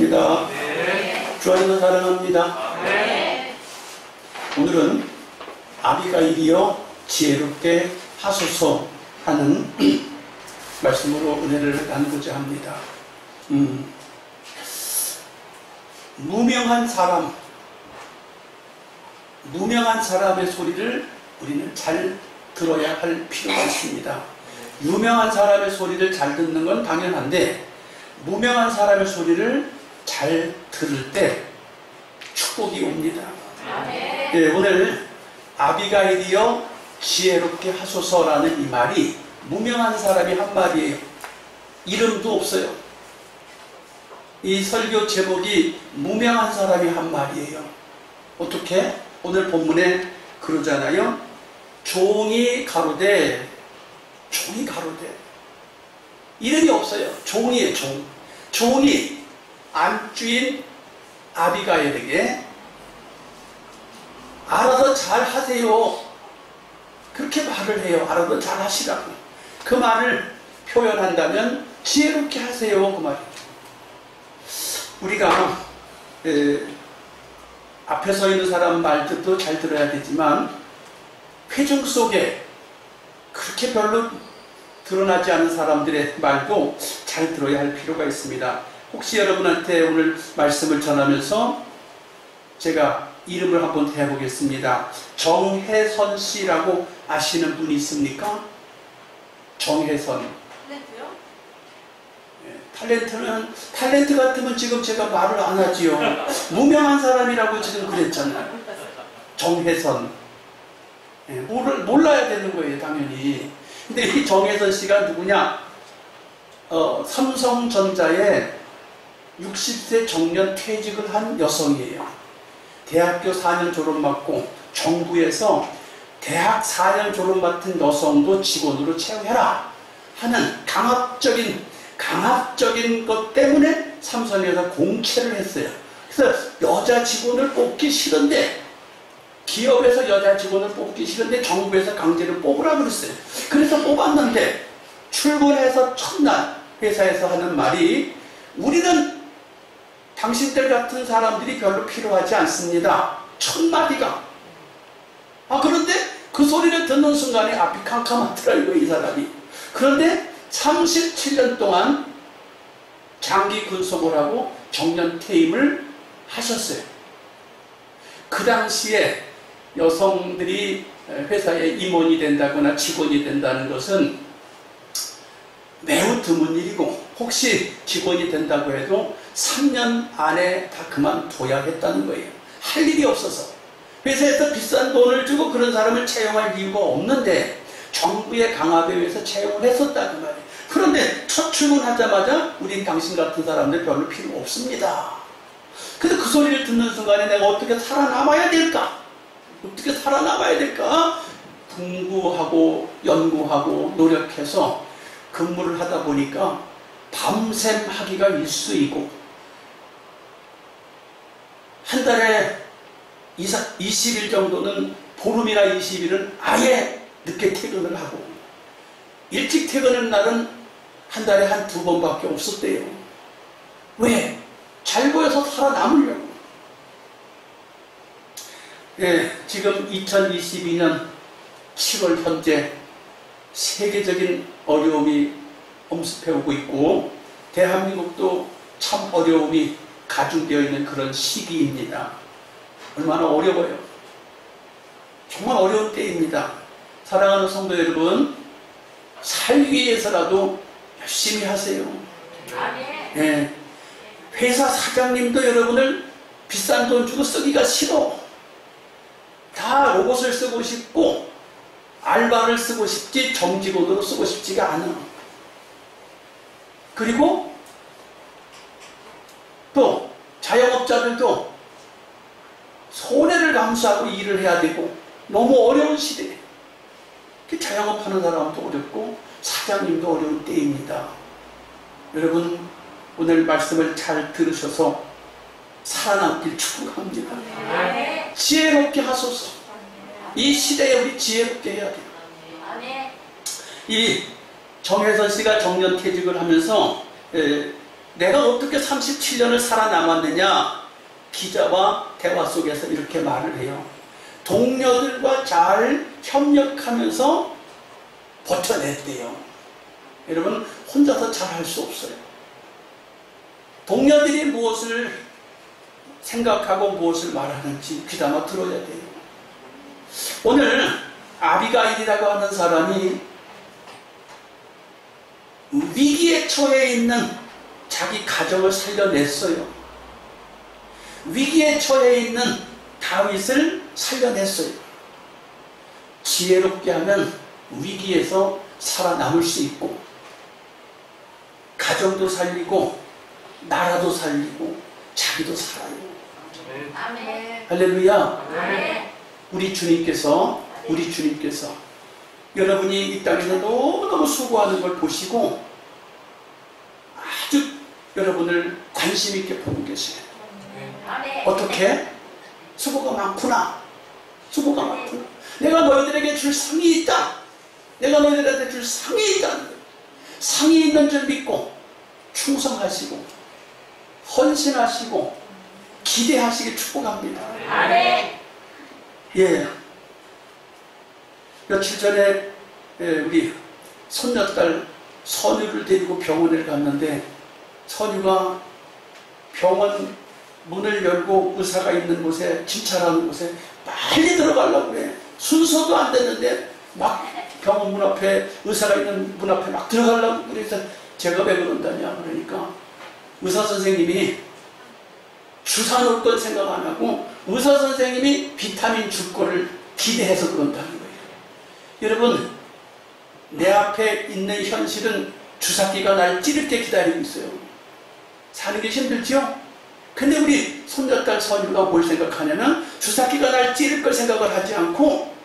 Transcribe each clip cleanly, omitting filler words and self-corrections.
주십니까? 네. 주 안에서 사랑합니다. 네. 오늘은 아비가일이여 지혜롭게 하소서 하는 말씀으로 은혜를 나누고자 합니다. 무명한 사람의 소리를 우리는 잘 들어야 할 필요가 있습니다. 유명한 사람의 소리를 잘 듣는 건 당연한데, 무명한 사람의 소리를 잘 들을 때 축복이 옵니다. 예, 오늘 아비가일이여 지혜롭게 하소서라는 이 말이 무명한 사람이 한 말이에요. 이름도 없어요. 이 설교 제목이 무명한 사람이 한 말이에요. 어떻게? 오늘 본문에 그러잖아요. 종이 가로되 이름이 없어요. 종이에요. 종이 안주인 아비가일에게 알아서 잘 하세요, 그렇게 말을 해요. 알아서 잘 하시라고. 그 말을 표현한다면 지혜롭게 하세요, 그 말이에요. 우리가 앞에 서 있는 사람 말들도 잘 들어야 되지만 회중 속에 그렇게 별로 드러나지 않은 사람들의 말도 잘 들어야 할 필요가 있습니다. 혹시 여러분한테 오늘 말씀을 전하면서 제가 이름을 한번 대보겠습니다. 정혜선 씨라고 아시는 분이 있습니까? 정혜선. 탤런트 같으면 지금 제가 말을 안 하지요. 무명한 사람이라고 지금 그랬잖아요. 정혜선. 몰라야 되는 거예요, 당연히. 근데 이 정혜선 씨가 누구냐? 삼성전자에 60세 정년 퇴직을 한 여성이에요. 대학교 4년 졸업받고 정부에서 대학 4년 졸업받은 여성도 직원으로 채용해라 하는 강압적인 것 때문에 삼성에서 공채를 했어요. 그래서 여자 직원을 뽑기 싫은데, 기업에서 여자 직원을 뽑기 싫은데 정부에서 강제로 뽑으라 그랬어요. 그래서 뽑았는데 출근해서 첫날 회사에서 하는 말이, 우리는 당신들 같은 사람들이 별로 필요하지 않습니다. 첫 마디가. 그런데 그 소리를 듣는 순간에 앞이 캄캄하더라고요, 이 사람이. 그런데 37년 동안 장기 근속을 하고 정년 퇴임을 하셨어요. 그 당시에 여성들이 회사에 임원이 된다거나 직원이 된다는 것은 매우 드문 일이고, 혹시 직원이 된다고 해도 3년 안에 다 그만둬야 했다는 거예요. 할 일이 없어서. 회사에서 비싼 돈을 주고 그런 사람을 채용할 이유가 없는데 정부의 강압에 의해서 채용을 했었다, 그 말이에요. 그런데 첫 출근하자마자 우린 당신 같은 사람들 별로 필요 없습니다. 그래서 그 소리를 듣는 순간에 내가 어떻게 살아남아야 될까? 공부하고 연구하고 노력해서 근무를 하다 보니까 밤샘 하기가 일쑤이고, 한 달에 20일 정도는, 보름이나 20일은 아예 늦게 퇴근을 하고, 일찍 퇴근하는 날은 한 달에 한두 번밖에 없었대요. 왜? 잘 보여서 살아남으려고. 지금 2022년 7월 현재 세계적인 어려움이 엄습해오고 있고, 대한민국도 참 어려움이 가중되어 있는 그런 시기입니다. 얼마나 어려워요. 정말 어려운 때입니다. 사랑하는 성도 여러분, 살기 위해서라도 열심히 하세요. 회사 사장님도 여러분을 비싼 돈 주고 쓰기가 싫어. 다 로봇을 쓰고 싶고 알바를 쓰고 싶지 정직원으로 쓰고 싶지가 않아. 그리고 또 자영업자들도 손해를 감수하고 일을 해야 되고, 너무 어려운 시대에 자영업하는 사람도 어렵고 사장님도 어려운 때입니다. 여러분, 오늘 말씀을 잘 들으셔서 살아남길 축복합니다. 지혜롭게 하소서. 이 시대에 우리 지혜롭게 해야 돼요. 이 정혜선 씨가 정년 퇴직을 하면서 내가 어떻게 37년을 살아남았느냐? 기자와 대화 속에서 이렇게 말을 해요. 동료들과 잘 협력하면서 버텨냈대요. 여러분, 혼자서 잘 할 수 없어요. 동료들이 무엇을 생각하고 무엇을 말하는지 귀담아 들어야 돼요. 오늘 아비가일이라고 하는 사람이 위기에 처해 있는 자기 가정을 살려냈어요. 위기에 처해 있는 다윗을 살려냈어요. 지혜롭게 하면 위기에서 살아남을 수 있고 가정도 살리고 나라도 살리고 자기도 살아요. 아멘. 할렐루야. 아멘. 우리 주님께서 여러분이 이 땅에서 너무너무 수고하는 걸 보시고 아주 여러분을 관심 있게 보고 계세요. 아멘. 어떻게? 수고가 많구나. 수고가 많구나. 내가 너희들에게 줄 상이 있다. 내가 너희들한테 줄 상이 있다. 상이 있는 줄 믿고 충성하시고 헌신하시고 기대하시길 축복합니다. 아멘. 예. 며칠 전에 우리 손녀딸 선유를 데리고 병원에 갔는데 선유가 병원 문을 열고 의사가 있는 곳에 진찰하는 곳에 빨리 들어가려고 그래. 순서도 안 됐는데 막 병원 문 앞에 의사가 있는 문 앞에 막 들어가려고 그래서 제가 왜 그런다냐 그러니까 의사 선생님이 주사 놓을 걸 생각 안 하고 의사 선생님이 비타민 줄 거를 기대해서 그런다는 거예요. 여러분, 내 앞에 있는 현실은 주사기가 날 찌를 때 기다리고 있어요. 사는 게 힘들죠? 근데 우리 손녀딸 선유가 뭘 생각하냐면 주사기가 날 찌를 걸 생각을 하지 않고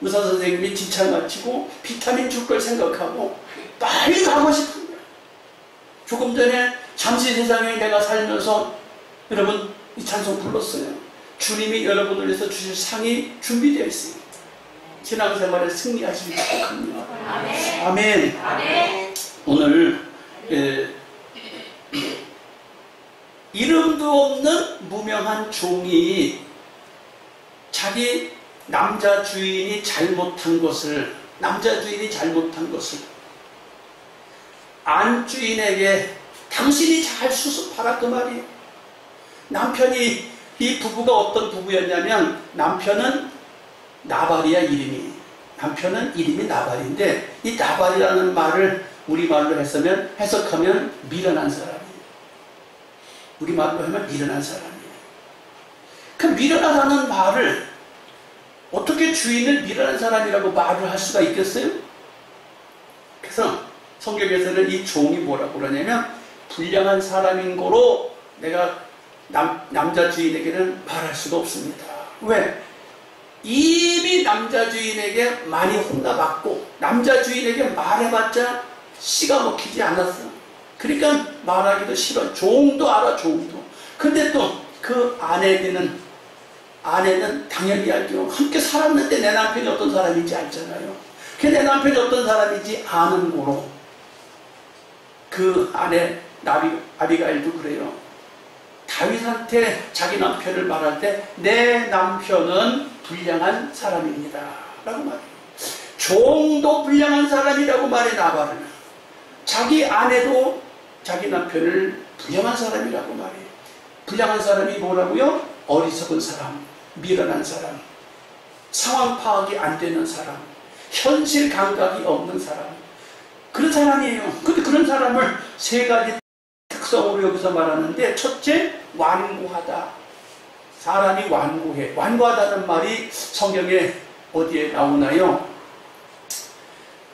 의사 선생님이 진찰 마치고 비타민 줄 걸 생각하고 빨리 가고 싶은 거예요. 조금 전에 잠시 세상에 내가 살면서 여러분 이 찬송 불렀어요. 주님이 여러분을 위해서 주실 상이 준비되어 있습니다. 신앙생활에 승리하시길 축복합니다. 아멘. 아멘. 아멘. 오늘 이름도 없는 무명한 종이 자기 남자 주인이 잘못한 것을 안 주인에게 당신이 잘 수습하라 그 말이에요. 남편이 이 부부가 어떤 부부였냐면 남편은 나발이야 이름이. 남편은 이름이 나발인데 이 나발이라는 말을 우리말로 해석하면 미련한 사람이에요. 우리말로 하면 미련한 사람이에요. 그 미련하다는 말을 어떻게 주인을 미련한 사람이라고 말을 할 수가 있겠어요? 그래서 성경에서는 이 종이 뭐라고 그러냐면 불량한 사람인 거로 내가 남자 주인에게는 말할 수가 없습니다. 왜? 이미 남자 주인에게 많이 혼나봤고 남자 주인에게 말해봤자 씨가 먹히지 않았어. 그러니까 말하기도 싫어. 종도 알아, 종도. 근데 또 그 아내는 당연히 알죠. 함께 살았는데 내 남편이 어떤 사람인지 알잖아요. 내 남편이 어떤 사람인지 아는 거로 그 아내 아비가일도 그래요. 다윗한테 자기 남편을 말할 때 내 남편은 불량한 사람입니다 라고 말해요. 종도 불량한 사람이라고 말해 나발은. 자기 아내도 자기 남편을 불량한 사람이라고 말해요. 불량한 사람이 뭐라고요? 어리석은 사람, 미련한 사람, 상황 파악이 안 되는 사람, 현실 감각이 없는 사람, 그런 사람이에요. 근데 그런 사람을 세 가지 특성으로 여기서 말하는데, 첫째, 완고하다. 사람이 완고해. 완고하다는 말이 성경에 어디에 나오나요?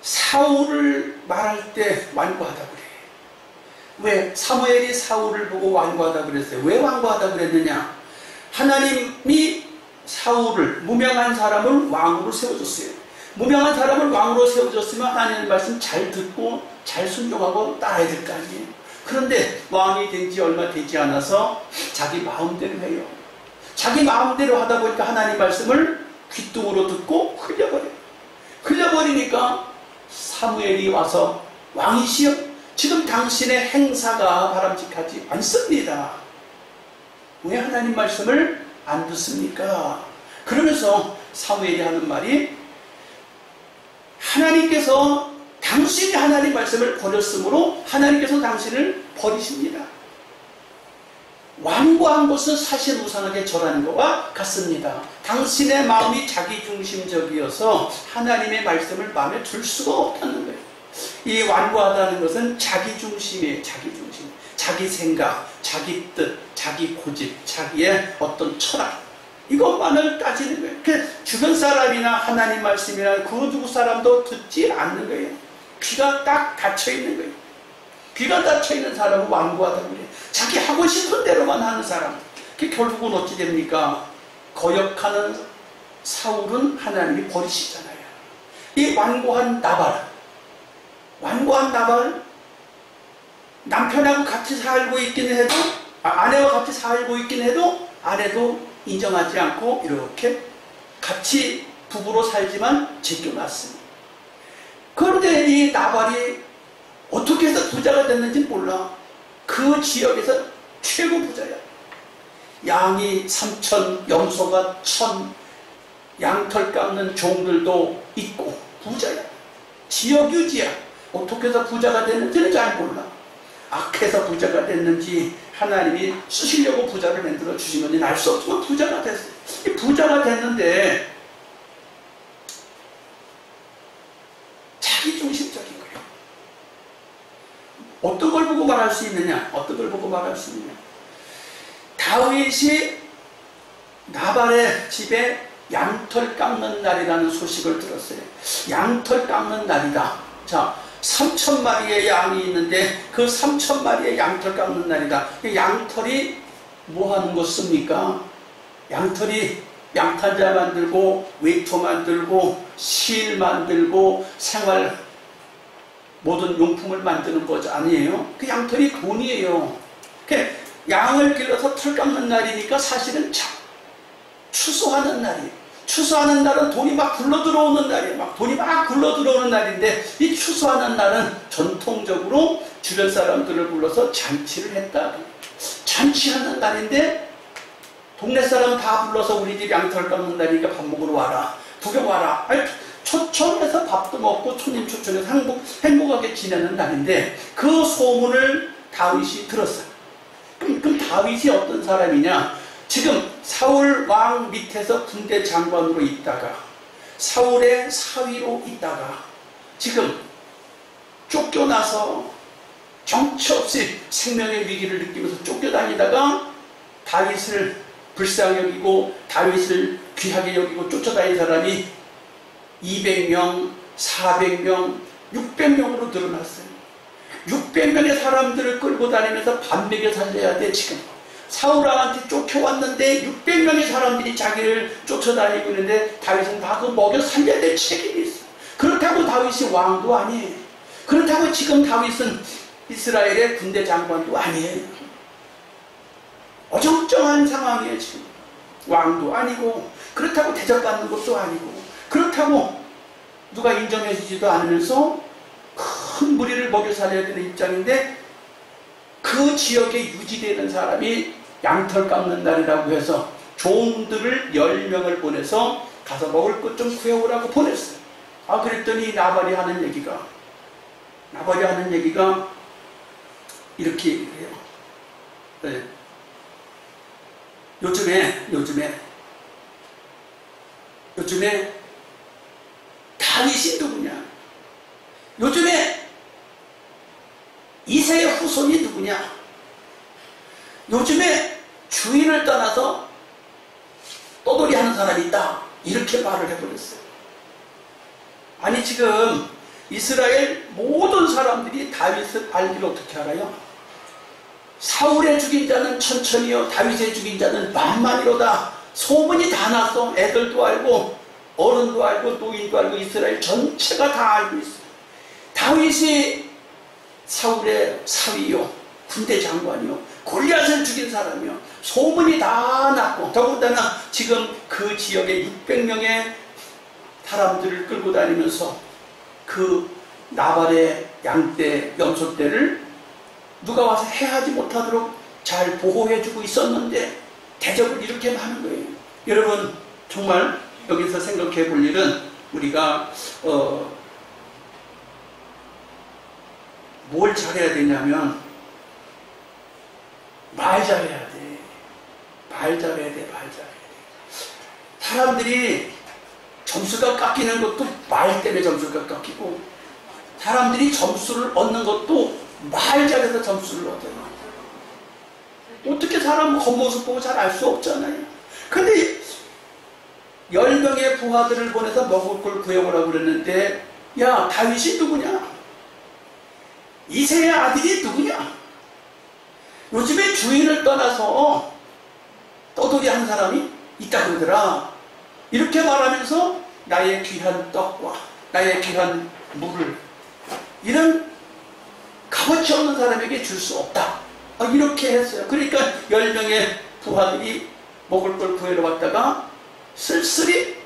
사울을 말할 때 완고하다 그래. 왜? 사무엘이 사울을 보고 완고하다 그랬어요. 왜 완고하다 그랬느냐? 하나님이 사울을, 무명한 사람을 왕으로 세워줬어요. 무명한 사람을 왕으로 세워줬으면 하나님의 말씀 잘 듣고 잘 순종하고 따라야 될 거 아니에요. 그런데 왕이 된 지 얼마 되지 않아서 자기 마음대로 해요. 자기 마음대로 하다 보니까 하나님 말씀을 귓등으로 듣고 흘려버려요. 흘려버리니까 사무엘이 와서 왕이시여 지금 당신의 행사가 바람직하지 않습니다. 왜 하나님 말씀을 안 듣습니까? 그러면서 사무엘이 하는 말이, 하나님께서 당신이 하나님 말씀을 버렸으므로 하나님께서 당신을 버리십니다. 완고한 것은 사실 우상하게 절하는 것과 같습니다. 당신의 마음이 자기중심적이어서 하나님의 말씀을 마음에 둘 수가 없다는 거예요. 이 완고하다는 것은 자기중심이에요. 자기중심. 자기 생각, 자기 뜻, 자기 고집, 자기의 어떤 철학, 이것만을 따지는 거예요. 그 주변 사람이나 하나님 말씀이나 그 누구 사람도 듣지 않는 거예요. 귀가 딱 닫혀 있는 거예요. 귀가 닫혀 있는 사람은 완고하다고 그래요. 자기 하고 싶은 대로만 하는 사람. 그 결국은 어찌 됩니까? 거역하는 사울은 하나님이 버리시잖아요. 이 완고한 나발, 남편하고 같이 살고 있긴 해도, 아내와 같이 살고 있긴 해도 아내도 인정하지 않고 이렇게 같이 부부로 살지만 제껴놨습니다. 그런데 이 나발이 어떻게 해서 부자가 됐는지 몰라. 그 지역에서 최고 부자야. 양이 3,000, 염소가 1,000, 양털 깎는 종들도 있고 부자야. 지역 유지야. 어떻게 해서 부자가 됐는지는 잘 몰라. 악해서 부자가 됐는지 하나님이 쓰시려고 부자를 만들어 주신 건지 알 수 없지만 부자가 됐어요. 이 부자가 됐는데 자기중심적인 거예요. 어떤 걸 보고 말할 수 있느냐? 어떤 걸 보고 말할 수 있느냐? 다윗이 나발의 집에 양털 깎는 날이라는 소식을 들었어요. 양털 깎는 날이다. 자, 3,000마리의 양이 있는데 그 3,000마리의 양털 깎는 날이다. 양털이 뭐 하는 것입니까? 양털이 양탄자 만들고 외투 만들고 실 만들고 생활 모든 용품을 만드는 거죠. 아니에요. 그 양털이 돈이에요. 그 양을 길러서 털 깎는 날이니까 사실은 추수하는 날이에요. 추수하는 날은 돈이 막 굴러 들어오는 날이에요. 돈이 막 굴러 들어오는 날인데, 이 추수하는 날은 전통적으로 주변 사람들을 불러서 잔치를 했다. 잔치하는 날인데 동네 사람 다 불러서 우리 집 양털 깎는 날이니까 밥 먹으러 와라, 구경 와라. 아니, 초청해서 밥도 먹고 손님 초청해서 행복하게 지내는 날인데 그 소문을 다윗이 들었어요. 그럼 다윗이 어떤 사람이냐? 지금 사울 왕 밑에서 군대 장관으로 있다가 사울의 사위로 있다가 지금 쫓겨나서 정처 없이 생명의 위기를 느끼면서 쫓겨다니다가 다윗을 불쌍히 여기고 다윗을 귀하게 여기고 쫓아다닌 사람이 200명, 400명, 600명으로 늘어났어요. 600명의 사람들을 끌고 다니면서 밥 먹여 살려야 돼. 지금 사울왕한테 쫓겨왔는데 600명의 사람들이 자기를 쫓아다니고 있는데 다윗은 다 그 먹여 살려야 될 책임이 있어. 그렇다고 다윗이 왕도 아니에요. 그렇다고 지금 다윗은 이스라엘의 군대 장관도 아니에요. 어정쩡한 상황이에요. 지금 왕도 아니고, 그렇다고 대접받는 것도 아니고, 그렇다고 누가 인정해 주지도 않으면서 큰 무리를 먹여 살려야 되는 입장인데, 그 지역에 유지되는 사람이 양털 깎는 날이라고 해서 종들을 10명을 보내서 가서 먹을 것 좀 구해오라고 보냈어요. 그랬더니 나발이 하는 얘기가 이렇게 얘기해요. 네. 요즘에 다윗이 누구냐? 요즘에 이새의 후손이 누구냐? 요즘에 주인을 떠나서 떠돌이 하는 사람이 있다. 이렇게 말을 해버렸어요. 아니, 지금 이스라엘 모든 사람들이 다윗을 알기를 어떻게 알아요? 사울의 죽인 자는 천천히요, 다윗의 죽인 자는 만만이로다. 소문이 다 났어. 애들도 알고 어른도 알고 노인도 알고 이스라엘 전체가 다 알고 있어요. 다윗이 사울의 사위요, 군대 장관이요, 골리앗을 죽인 사람이요, 소문이 다 났고, 더군다나 지금 그 지역에 600명의 사람들을 끌고 다니면서 그 나발의 양떼, 염소떼를 누가 와서 해하지 못하도록 잘 보호해주고 있었는데 대적을 이렇게 하는 거예요. 여러분 정말 여기서 생각해 볼 일은 우리가 뭘 잘해야 되냐면 말 잘해야 돼. 말 잘해야 돼. 말 잘해야 돼. 사람들이 점수가 깎이는 것도 말 때문에 점수가 깎이고 사람들이 점수를 얻는 것도 말 잘해서 점수를 얻어요. 어떻게 사람 겉모습 보고 잘 알 수 없잖아요. 근데 10명의 부하들을 보내서 먹을 걸 구해오라고 그랬는데 야 다윗이 누구냐? 이새의 아들이 누구냐? 요즘에 주인을 떠나서 떠돌이 한 사람이 있다 그러더라. 이렇게 말하면서 나의 귀한 떡과 나의 귀한 물을 이런 값어치 없는 사람에게 줄 수 없다. 이렇게 했어요. 그러니까 10명의 부하들이 먹을 걸 구해러 왔다가 쓸쓸히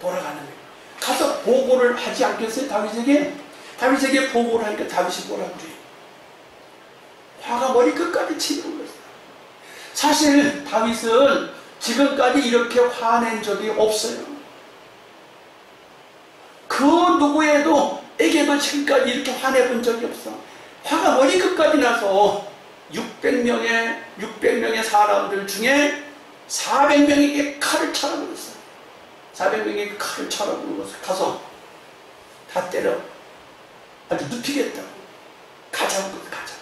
돌아가는 거예요. 가서 보고를 하지 않겠어요? 다윗에게 보고를 하니까 다윗이 뭐라 그래요? 화가 머리 끝까지 치는 거예요. 사실 다윗은 지금까지 이렇게 화낸 적이 없어요. 그 누구에게도 지금까지 이렇게 화내본 적이 없어. 화가 머리 끝까지 나서 600명의 사람들 중에 400명에게 칼을 차라버렸어요. 400명에게 칼을 차라버려서 가서 다 때려. 아주 눕히겠다고. 가자고 가자.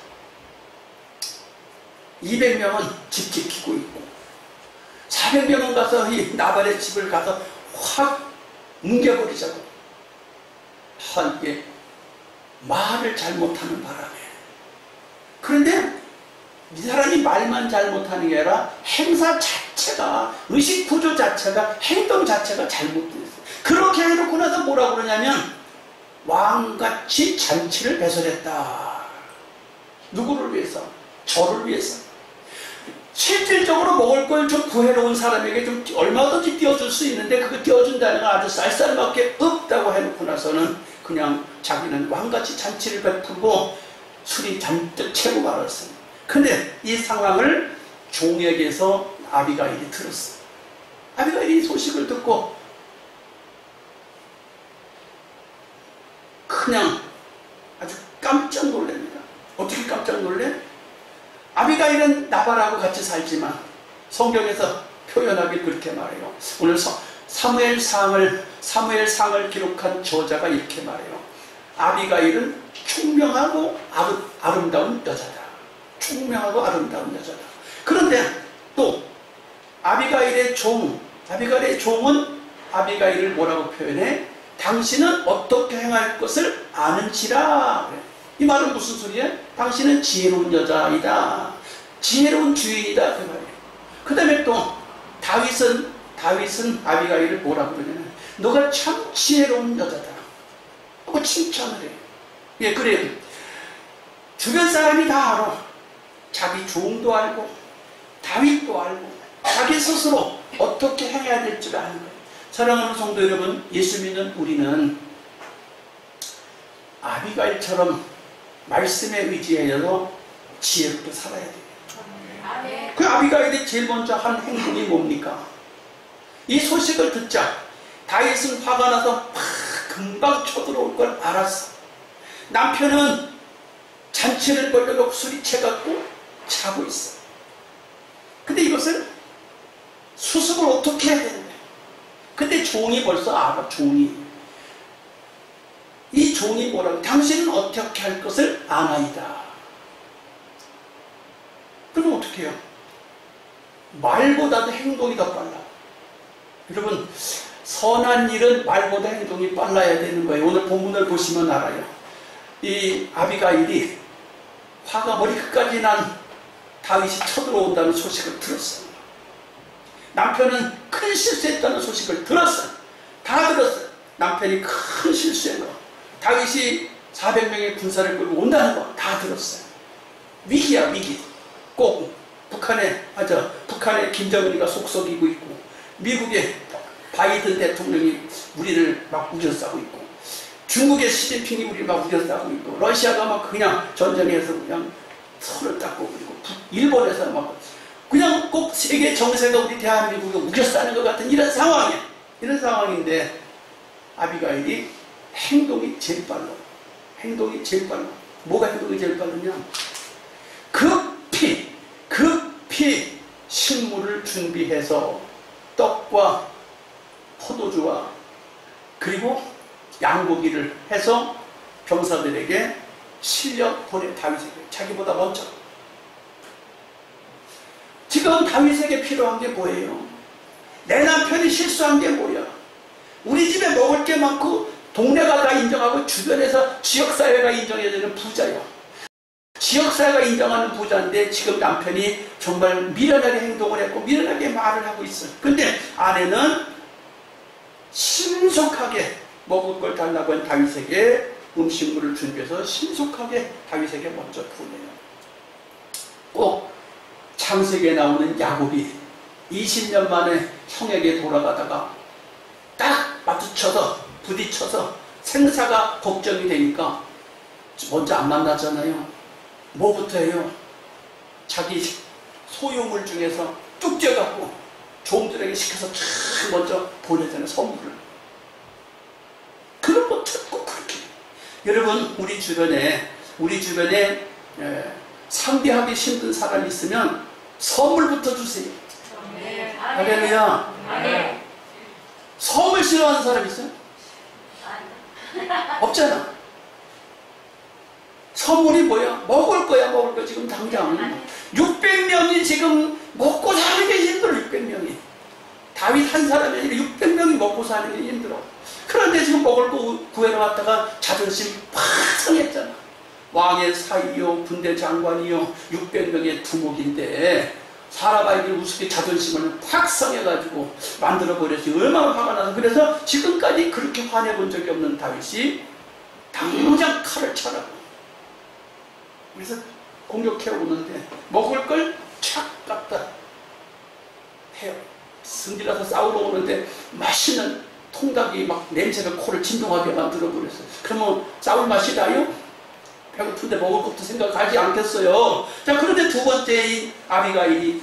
200명은 집 지키고 있고 400명은 가서 이 나발의 집을 가서 확 뭉개버리자고. 이게 말을 잘못하는 바람에. 그런데 이 사람이 말만 잘못하는 게 아니라 행사 자체가, 의식구조 자체가, 행동 자체가 잘못됐어요. 그렇게 해놓고 나서 뭐라고 그러냐면 왕같이 잔치를 배설했다. 누구를 위해서? 저를 위해서. 실질적으로 먹을 걸 좀 구해러 온 사람에게 좀 얼마든지 띄워줄 수 있는데 그거 띄워준다는 건 아주 쌀쌀밖에 없다고 해놓고 나서는 그냥 자기는 왕같이 잔치를 베풀고 술이 잔뜩 채고 말았어요. 근데 이 상황을 종에게서 아비가일이 들었어요. 아비가일이 소식을 듣고 그냥 아주 깜짝 놀랍니다. 어떻게 깜짝 놀래? 아비가일은 나발하고 같이 살지만 성경에서 표현하길 그렇게 말해요. 오늘 사무엘상을 기록한 저자가 이렇게 말해요. 아비가일은 총명하고 아름다운 여자다. 총명하고 아름다운 여자다. 그런데 또 아비가일의 종은 아비가일을 뭐라고 표현해? 당신은 어떻게 행할 것을 아는지라. 이 말은 무슨 소리야? 당신은 지혜로운 여자이다. 지혜로운 주인이다. 그 말이에요. 그 다음에 또 다윗은 아비가일을 뭐라고 그러냐면 너가 참 지혜로운 여자다. 하고 칭찬을 해요. 예, 그래요. 주변 사람이 다 알아. 자기 종도 알고 다윗도 알고 자기 스스로 어떻게 행해야 될 줄 아는 거예요. 사랑하는 성도 여러분, 예수 믿는 우리는 아비가일처럼 말씀에 의지하여서 지혜롭게 살아야 돼요. 그 아비가일이 제일 먼저 한 행동이 뭡니까? 이 소식을 듣자 다윗은 화가 나서 막 금방 쳐들어올 걸 알았어. 남편은 잔치를 벌려놓고 술이 채갖고 자고 있어. 근데 이것을 수습을 어떻게 해야 되는 거야? 근데 종이 벌써 알아. 이 종이 뭐라고? 당신은 어떻게 할 것을 아나이다. 그럼 어떻게 해요? 말보다도 행동이 더 빨라. 여러분, 선한 일은 말보다 행동이 빨라야 되는 거예요. 오늘 본문을 보시면 알아요. 이 아비가일이 화가 머리 끝까지 난 다윗이 쳐들어온다는 소식을 들었어요. 남편은 큰 실수했다는 소식을 들었어요. 다 들었어요. 남편이 큰 실수한 거, 다윗이 400명의 군사를 끌고 온다는 거 다 들었어요. 위기야, 위기. 꼭 북한의 김정은이가 속썩이고 있고 미국의 바이든 대통령이 우리를 막 우겨싸고 있고 중국의 시진핑이 우리 막 우겨싸고 있고, 러시아가 막 그냥 전쟁에서 그냥 서로 닦고, 그리고 일본에서 막 그냥 꼭 세계 정세가 우리 대한민국을 우겨싸는 것 같은 이런 상황인데, 아비가일이 행동이 제일 빨라. 행동이 제일 빨라. 뭐가 행동이 제일 빠르냐? 급히 식물을 준비해서 떡과 포도주와 그리고 양고기를 해서 병사들에게 실려 보내. 다윗에게, 자기보다 먼저. 지금 다윗에게 필요한 게 뭐예요? 내 남편이 실수한 게 뭐야? 우리 집에 먹을 게 많고 동네가 다 인정하고 주변에서 지역사회가 인정해주는 부자요. 지역사회가 인정하는 부자인데 지금 남편이 정말 미련하게 행동을 했고 미련하게 말을 하고 있어요. 근데 아내는 신속하게 먹을 걸 달라고 한 다윗에게 음식물을 준비해서 신속하게 다윗에게 먼저 보내요. 꼭 창세기에 나오는 야곱이 20년 만에 형에게 돌아가다가 딱 마주쳐서 부딪혀서 생사가 걱정이 되니까 먼저 안 만나잖아요. 뭐부터 해요? 자기 소유물 중에서 뚝 떼어갖고 종들에게 시켜서 쫙 먼저 보내잖아요. 선물을. 그런 거 듣고 그렇게. 여러분, 우리 주변에 상대하기 힘든 사람이 있으면 선물부터 주세요. 할렐루야. 선물 싫어하는 사람 있어요? 없잖아. 선물이 뭐야? 먹을 거야. 지금 당장 600명이 지금 먹고 사는 게 힘들어. 600명이 다윗 한 사람이 아니라 600명이 먹고 사는 게 힘들어. 그런데 지금 먹을 거 구해러 왔다가 자존심 팍 상했잖아. 왕의 사위요, 군대 장관이요, 600명의 두목인데 사라바에게 우습게 자존심을 팍 상해가지고 만들어버렸지. 얼마나 화가 나서. 그래서 지금까지 그렇게 화내본 적이 없는 다윗이 당장 칼을 차라고. 그래서 공격해오는데 먹을 걸 착 갖다 해요. 승질나서 싸우러 오는데 맛있는 통닭이 막 냄새가 코를 진동하게 만들어버렸어요. 그러면 싸울 맛이 나요? 배고픈데 먹을 것도 생각하지 않겠어요. 자, 그런데 두 번째인 아비가일이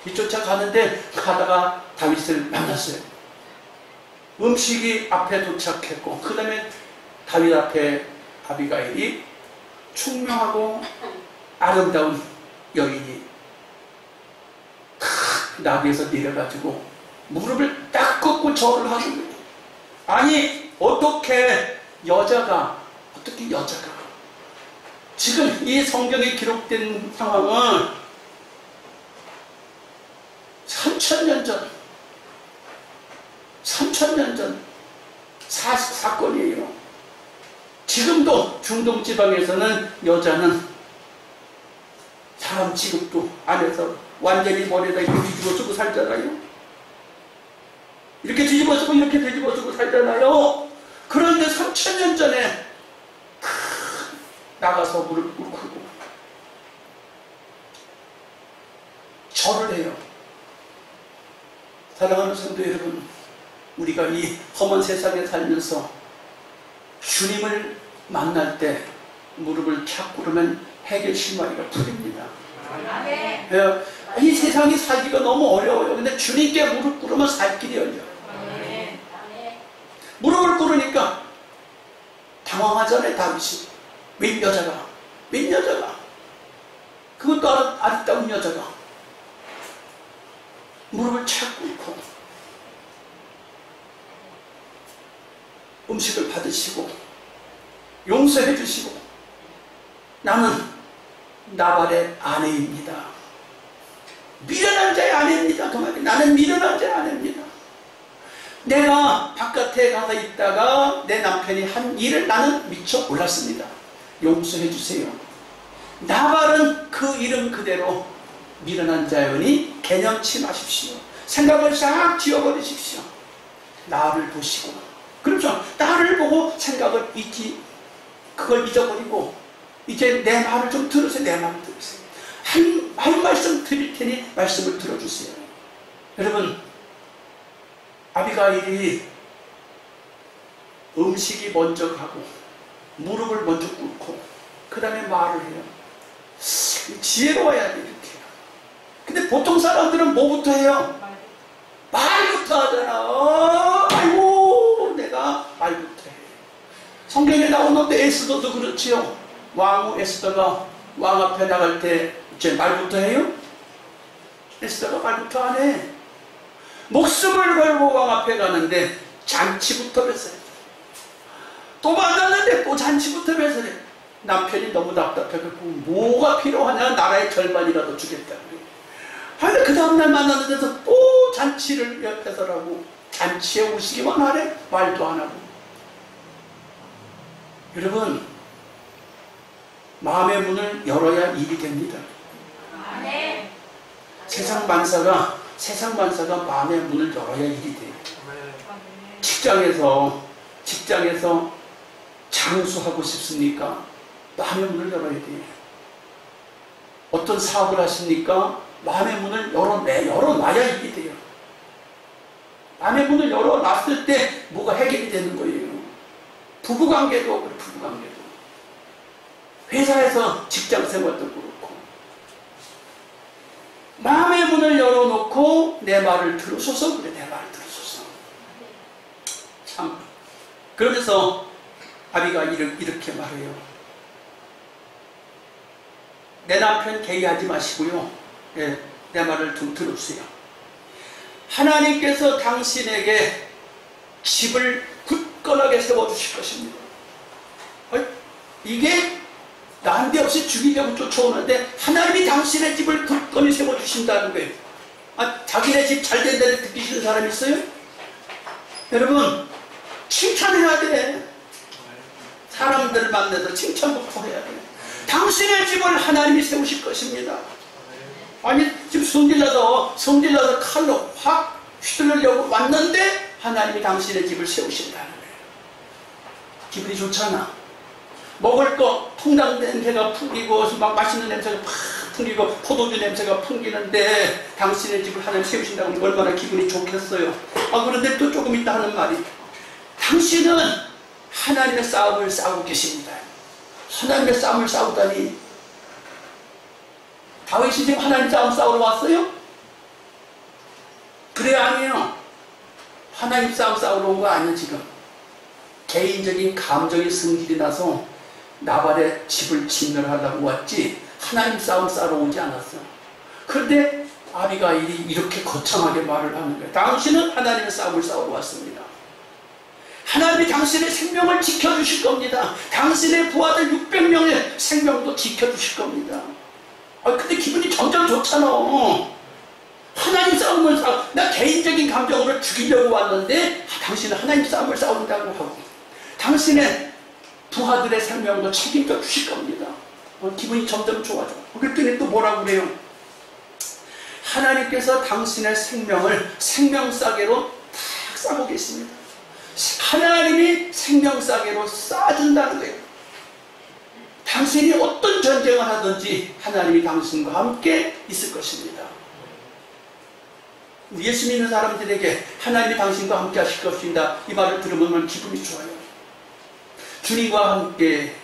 뒤쫓아가는데 가다가 다윗을 만났어요. 음식이 앞에 도착했고 그 다음에 다윗 앞에 아비가일이 총명하고 아름다운 여인이 나귀에서 내려가지고 무릎을 딱 꿇고 절을 하는 거예요. 아니, 어떻게 여자가 지금 이 성경에 기록된 상황은 3000년 전 사건이에요. 지금도 중동 지방에서는 여자는 사람 취급도 안 해서 완전히 머리에다 이렇게 뒤집어쓰고 살잖아요. 이렇게 뒤집어쓰고 이렇게 뒤집어쓰고 살잖아요. 그런데 3000년 전에 나가서 무릎 꿇고 절을 해요. 사랑하는 성도 여러분, 우리가 이 험한 세상에 살면서 주님을 만날 때 무릎을 탁 꿇으면 해결 실마리가 풀립니다. 이 세상이 살기가 너무 어려워요. 근데 주님께 무릎 꿇으면 살 길이 열려요. 무릎을 꿇으니까 당황하잖아요. 다윗이. 웬 여자가 그것도 아리따운 여자가 무릎을 착 꿇고 음식을 받으시고 용서해 주시고, 나는 나발의 아내입니다. 미련한 자의 아내입니다. 나는 미련한 자의 아내입니다. 내가 바깥에 가서 있다가 내 남편이 한 일을 나는 미처 몰랐습니다. 용서해 주세요. 나발은 그 이름 그대로 미련한 자여니 개념치 마십시오. 생각을 싹 지워버리십시오. 나를 보시고, 그렇죠. 나를 보고 생각을 그걸 잊어버리고 이제 내 말을 좀 들으세요. 내 말을 들으세요. 한 말씀 드릴 테니 말씀을 들어주세요. 여러분, 아비가일이 음식이 먼저 가고 무릎을 먼저 꿇고 그 다음에 말을 해요. 지혜로워야 돼 이렇게. 근데 보통 사람들은 뭐부터 해요? 말부터 하잖아. 아이고 내가 말부터 해. 성경에 나오는데 에스더도 그렇지요. 왕후 에스더가 왕 앞에 나갈 때 제 말부터 해요? 에스더가 말부터 안 해. 목숨을 걸고 왕 앞에 가는데 잔치부터 뱉어요. 또 만났는데 또 잔치부터 뱉어요. 남편이 너무 답답해갖고 뭐가 필요하냐, 나라의 절반이라도 주겠다고. 근데 그 다음날 만났는데도 또 잔치를 옆에서라고. 잔치에 오시기만 하래. 말도 안 하고. 여러분, 마음의 문을 열어야 일이 됩니다. 아멘. 세상 만사가 마음의 문을 열어야 일이 돼요. 직장에서 장수하고 싶습니까? 마음의 문을 열어야 돼요. 어떤 사업을 하십니까? 마음의 문을 열어놔야 일이 돼요. 마음의 문을 열어놨을 때 뭐가 해결이 되는 거예요. 부부관계도 그래, 부부관계도. 회사에서 직장생활도 그렇고. 마음의 문을 열어놓고 내 말을 들으소서. 그래, 내 말을 들으소서. 참. 그러면서 아비가 이렇게 말해요. 내 남편 개의하지 마시고요. 네, 내 말을 좀 들으세요. 하나님께서 당신에게 집을 굳건하게 세워주실 것입니다. 이게 난데없이 죽이려고 쫓아오는데 하나님이 당신의 집을 굳건히 세워주신다는 거예요. 자기네 집 잘 된다는 느끼시는 사람 있어요? 여러분, 칭찬해야 돼. 사람들을 만나서 칭찬부터 해야 돼. 당신의 집을 하나님이 세우실 것입니다. 아니, 지금 성질나서 칼로 확 휘두르려고 왔는데 하나님이 당신의 집을 세우신다는 거예요. 기분이 좋잖아. 먹을 거 통당 냄새가 풍기고 막 맛있는 냄새가 팍 풍기고 포도주 냄새가 풍기는데 당신의 집을 하나님 세우신다고 하면 얼마나 기분이 좋겠어요. 그런데 또 조금 있다 하는 말이, 당신은 하나님의 싸움을 싸우고 계십니다. 하나님의 싸움을 싸우다니. 다윗이 지금 하나님 싸움 싸우러 왔어요? 그래, 아니에요. 하나님 싸움 싸우러 온 거 아니에요. 지금 개인적인 감정의 승질이 나서 나발의 집을 진멸하려고 왔지 하나님 싸움 싸우러 오지 않았어. 그런데 아비가일이 이렇게 거창하게 말을 하는 거예요. 당신은 하나님의 싸움을 싸우러 왔습니다. 하나님이 당신의 생명을 지켜주실 겁니다. 당신의 부하들 600명의 생명도 지켜주실 겁니다. 근데 기분이 점점 좋잖아. 하나님 싸움을 나 개인적인 감정으로 죽이려고 왔는데 당신은 하나님 싸움을 싸운다고 하고 당신의 부하들의 생명도 책임져 주실 겁니다. 기분이 점점 좋아져. 그랬더니 또 뭐라고 그래요? 하나님께서 당신의 생명을 생명싸개로 탁 싸고 계십니다. 하나님이 생명싸개로 쌓아준다는 거예요. 당신이 어떤 전쟁을 하든지 하나님이 당신과 함께 있을 것입니다. 예수 믿는 사람들에게 하나님이 당신과 함께 하실 것입니다. 이 말을 들으면 기분이 좋아요. 주님과 함께.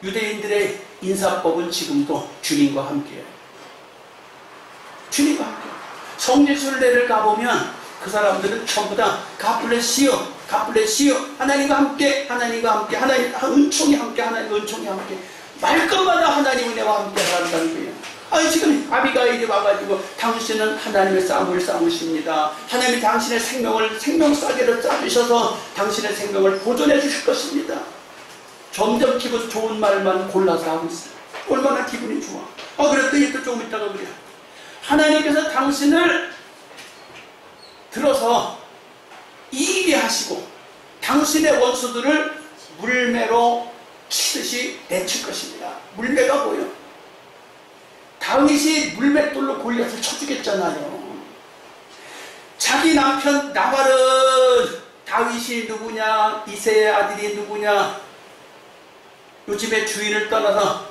유대인들의 인사법은 지금도 주님과 함께해요. 주님과 함께. 성지순례를 가보면 그 사람들은 전부 다 God bless you, God bless you, 하나님과 함께, 하나님과 함께, 하나님 은총이 함께, 하나님 은총이 함께. 말끝마다 하나님 은혜와 함께 한다는 거예요. 지금 아비가일이 와가지고 당신은 하나님의 싸움을 싸우십니다. 하나님이 당신의 생명을 생명싸개로 싸주셔서 당신의 생명을 보존해 주실 것입니다. 점점 기분 좋은 말만 골라서 하고 있어요. 얼마나 기분이 좋아. 그랬더니 또 조금 있다가 그래요. 하나님께서 당신을 들어서 이기게 하시고 당신의 원수들을 물매로 치듯이 내칠 것입니다. 물매가 뭐예요? 다윗이 물맷돌로 골리앗을 쳐주겠잖아요. 자기 남편 나발은 다윗이 누구냐, 이새의 아들이 누구냐, 요즘에 주인을 떠나서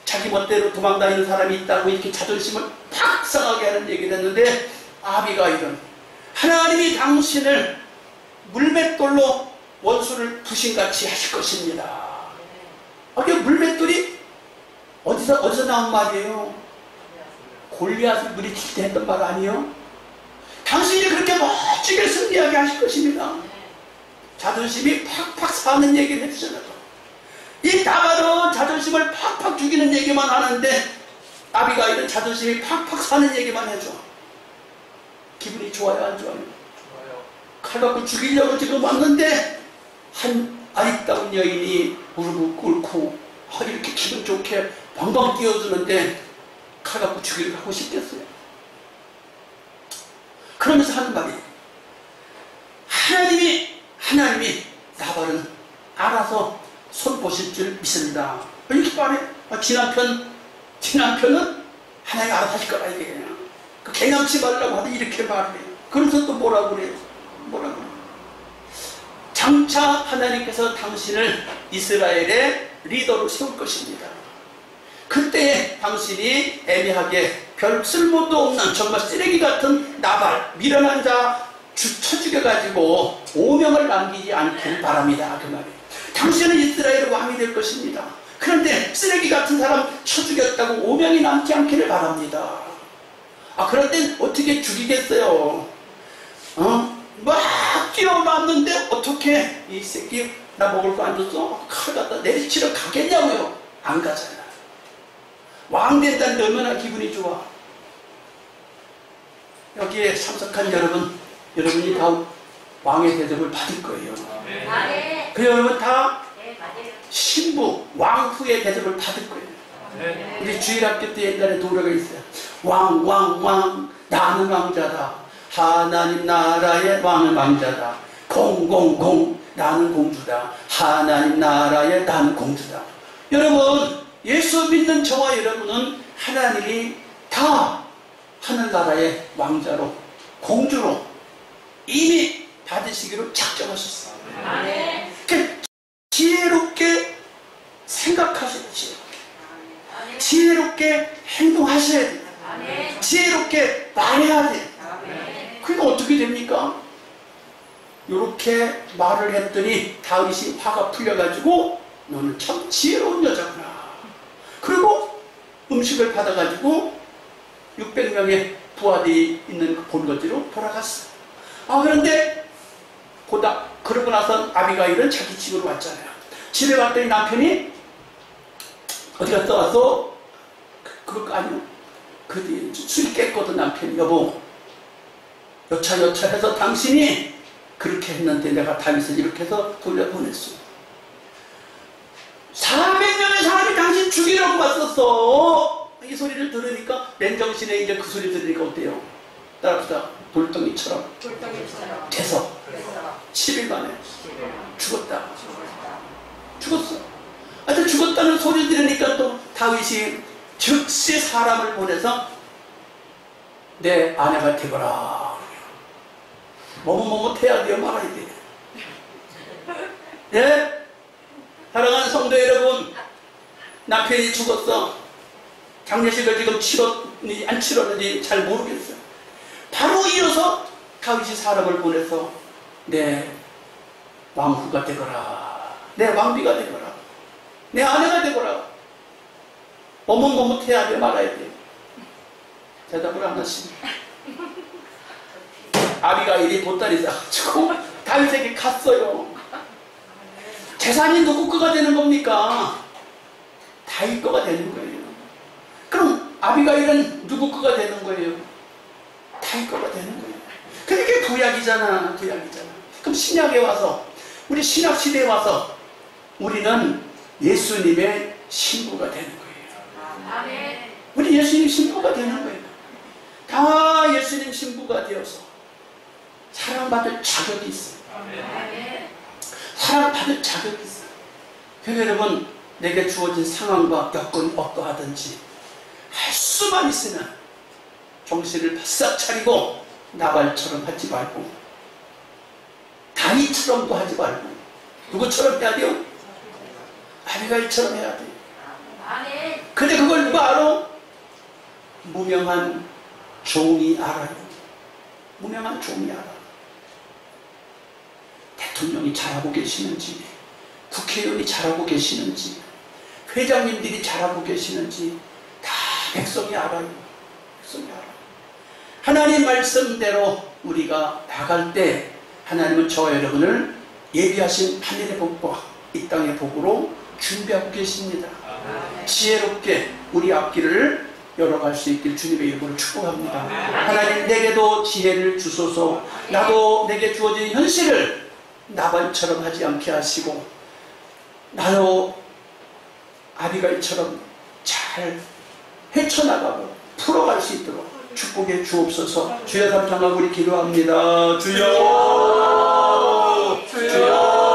자기 멋대로 도망다니는 사람이 있다고 이렇게 자존심을 팍 상하게 하는 얘기를 했는데, 아비가일은 하나님이 당신을 물맷돌로 원수를 부신같이 하실 것입니다. 그 물맷돌이 어디서 나온 말이에요? 골리앗을 물리칠 때 했던 말 아니에요? 당신이 그렇게 멋지게 승리하게 하실 것입니다. 자존심이 팍팍 사는 얘기를 해주잖아요. 이 나발은 자존심을 팍팍 죽이는 얘기만 하는데 아비가일은 자존심이 팍팍 사는 얘기만 해줘. 기분이 좋아요, 안 좋아요? 좋아요. 칼 갖고 죽이려고 지금 왔는데 한 아리따운 여인이 무릎을 꿇고 이렇게 기분 좋게 방방 뛰어주는데 칼 갖고 죽이려고 하고 싶겠어요? 그러면서 하는 말이 하나님이 나발은 알아서 손 보실 줄 믿습니다. 이렇게 말해. 지난편은 하나님 알아서 하실 거라 이게. 그 개념치 말라고 하도 이렇게 말해요. 그래서 또 뭐라고 그래요? 장차 하나님께서 당신을 이스라엘의 리더로 세울 것입니다. 그때 당신이 애매하게 별 쓸모도 없는 정말 쓰레기 같은 나발, 미련한 자 쳐 죽여가지고 오명을 남기지 않길 바랍니다. 그 말이에요. 당신은 이스라엘의 왕이 될 것입니다. 그런데 쓰레기 같은 사람 쳐 죽였다고 오명이 남지 않기를 바랍니다. 그런데 어떻게 죽이겠어요? 막 뛰어났는데 어떻게 이 새끼 나 먹을 거 안 줬어? 칼 갖다 내리치러 가겠냐고요? 안 가잖아. 왕 된다는데 얼마나 기분이 좋아. 여기에 참석한 여러분이 다 왕의 대접을 받을 거예요. 네. 그 여러분 다 네, 맞아요. 신부, 왕후의 대접을 받을 거예요. 네. 우리 주일학교 때 옛날에 노래가 있어요. 왕 나는 왕자다. 하나님 나라의 왕은 왕자다. 공 나는 공주다. 하나님 나라의 나는 공주다. 여러분 예수 믿는 저와 여러분은 하나님이 다 하늘나라의 왕자로 공주로 이미 받으시기로 작정하셨어요. 네. 지혜롭게 생각하셔야지. 지혜롭게 행동하셔야 돼요. 지혜롭게 말해야 돼요. 그게 어떻게 됩니까? 이렇게 말을 했더니 다윗이 화가 풀려가지고 너는 참 지혜로운 여자구나. 그리고 음식을 받아가지고 600명의 부하들이 있는 그 본거지로 돌아갔어. 그런데 그러고 나서 아비가일은 자기 집으로 왔잖아요. 집에 갔더니 남편이 어디 갔다 와서 그거 아니요. 그 술 깼거든 남편이. 여보 여차해서 당신이 그렇게 했는데 내가 다윗을 이렇게 해서 돌려보냈어. 400명의 사람이 당신 죽이려고 왔었어. 이 소리를 들으니까 맨정신에 이제 그 소리 들으니까 어때요? 따라합시다. 돌덩이처럼 돼서 10일 만에 죽었다. 죽었어. 하여튼 죽었다는 소리 들으니까 또 다윗이 즉시 사람을 보내서 내 아내가 되거라. 뭐뭐뭐해야 돼요? 말아야 돼요. 예? 사랑하는 성도 여러분, 남편이 죽었어. 장례식을 지금 치렀는지 안 치렀는지 잘 모르겠어요. 바로 이어서 다윗이 사람을 보내서 내 왕후가 되거라. 내 왕비가 되거라. 내 아내가 되거라. 뭐뭐뭐해야 돼? 말아야 돼. 대답을 안 하시네. 아비가일이 보따리 싸가지고 다윗에게 갔어요. 재산이 누구 거가 되는 겁니까? 다윗 거가 되는 거예요. 그럼 아비가일은 누구 거가 되는 거예요? 다윗 거가 되는 거예요. 그게 구약이잖아. 그럼 신약에 와서 우리 신약 시대에 와서 우리는 예수님의 신부가 되는 거예요. 아멘. 우리 예수님 신부가 되는 거예요. 다 예수님 신부가 되어서 사랑받을 자격이 있어요. 사랑받을 자격이 있어요. 그래서 여러분, 내게 주어진 상황과 여건이 어떠하든지 할 수만 있으면 정신을 바싹 차리고 나발처럼 하지 말고 다윗처럼도 하지 말고 누구처럼 해야 돼요? 아비가일처럼 해야 돼요. 근데 그걸 누가 알아? 무명한 종이 알아요. 무명한 종이 알아. 대통령이 잘하고 계시는지, 국회의원이 잘하고 계시는지, 회장님들이 잘하고 계시는지 다 백성이 알아요. 백성이 알아요. 하나님 말씀대로 우리가 나갈 때 하나님은 저와 여러분을 예비하신 하늘의 복과 이 땅의 복으로 준비하고 계십니다. 지혜롭게 우리 앞길을 열어갈 수 있길 주님의 이름으로 축복합니다. 하나님, 내게도 지혜를 주소서. 나도 내게 주어진 현실을 나발처럼 하지 않게 하시고, 나도 아비가일처럼 잘 헤쳐나가고 풀어갈 수 있도록 축복해 주옵소서. 주여, 감사하고 우리 기도합니다. 주여, 주여.